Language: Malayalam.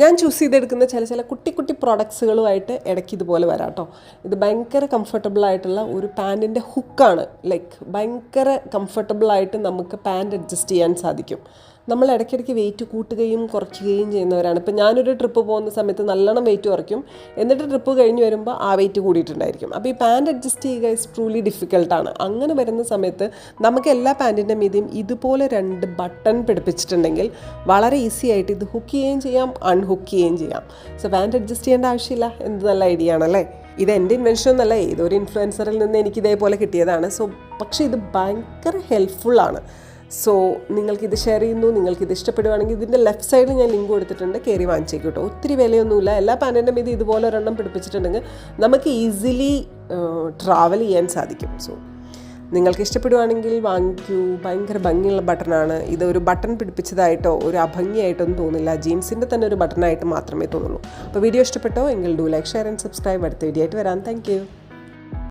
ഞാൻ ചൂസ് ചെയ്തെടുക്കുന്ന ചില കുട്ടി കുട്ടി പ്രോഡക്ട്സുകളുമായിട്ട് ഇടയ്ക്ക് ഇതുപോലെ വരാം കേട്ടോ. ഇത് ഭയങ്കര കംഫർട്ടബിളായിട്ടുള്ള ഒരു പാൻറ്റിൻ്റെ ഹുക്കാണ്. ഭയങ്കര കംഫർട്ടബിളായിട്ട് നമുക്ക് പാൻറ്റ് അഡ്ജസ്റ്റ് ചെയ്യാൻ സാധിക്കും. നമ്മൾ ഇടയ്ക്കിടയ്ക്ക് വെയിറ്റ് കൂട്ടുകയും കുറയ്ക്കുകയും ചെയ്യുന്നവരാണ്. ഇപ്പം ഞാനൊരു ട്രിപ്പ് പോകുന്ന സമയത്ത് നല്ലോണം വെയിറ്റ് കുറയ്ക്കും, എന്നിട്ട് ട്രിപ്പ് കഴിഞ്ഞ് വരുമ്പോൾ ആ വെയിറ്റ് കൂടിയിട്ടുണ്ടായിരിക്കും. അപ്പോൾ ഈ പാൻറ്റ് അഡ്ജസ്റ്റ് ചെയ്യുക ഇസ് ട്രൂലി ഡിഫിക്കൽട്ടാണ്. അങ്ങനെ വരുന്ന സമയത്ത് നമുക്ക് എല്ലാ പാൻറ്റിൻ്റെ മീതെയും ഇതുപോലെ 2 ബട്ടൺ പിടിപ്പിച്ചിട്ടുണ്ടെങ്കിൽ വളരെ ഈസി ആയിട്ട് ഇത് ഹുക്ക് ചെയ്യുകയും ചെയ്യാം, അൺഹുക്ക് ചെയ്യുകയും ചെയ്യാം. സോ പാൻറ്റ് അഡ്ജസ്റ്റ് ചെയ്യേണ്ട ആവശ്യമില്ല. എന്ത് നല്ല ഐഡിയ ആണല്ലേ. ഇത് എൻ്റെ ഇൻവെൻഷൻ ഒന്നല്ല, ഏതൊരു ഇൻഫ്ലുവൻസറിൽ നിന്ന് എനിക്ക് ഇതേപോലെ കിട്ടിയതാണ്. പക്ഷേ ഇത് ഭയങ്കര ഹെൽപ്ഫുള്ളാണ്. സോ നിങ്ങൾക്കിത് ഷെയർ ചെയ്യുന്നു, നിങ്ങൾക്കിത് ഇഷ്ടപ്പെടുവാണെങ്കിൽ ഇതിൻ്റെ ലെഫ്റ്റ് സൈഡിൽ ഞാൻ ലിങ്ക് കൊടുത്തിട്ടുണ്ട്, കയറി വാങ്ങിച്ചേക്കും കേട്ടോ. ഒത്തിരി വിലയൊന്നുമില്ല. എല്ലാ പാൻറ്റിൻ്റെ മീത് ഇതുപോലെ ഒരെണ്ണം പിടിപ്പിച്ചിട്ടുണ്ടെങ്കിൽ നമുക്ക് ഈസിലി ട്രാവൽ ചെയ്യാൻ സാധിക്കും. സോ നിങ്ങൾക്ക് ഇഷ്ടപ്പെടുവാണെങ്കിൽ വാങ്ങിക്കൂ. ഭയങ്കര ഭംഗിയുള്ള ബട്ടണാണ്. ഇതൊരു ബട്ടൺ പിടിപ്പിച്ചതായിട്ടോ ഒരു അഭംഗിയായിട്ടൊന്നും തോന്നില്ല. ജീൻസിൻ്റെ തന്നെ ഒരു ബട്ടണായിട്ട് മാത്രമേ തോന്നുള്ളൂ. അപ്പോൾ വീഡിയോ ഇഷ്ടപ്പെട്ടോ എങ്കിൽ do like, share and subscribe. അടുത്ത വീഡിയോ ആയിട്ട് വരാം. Thank you.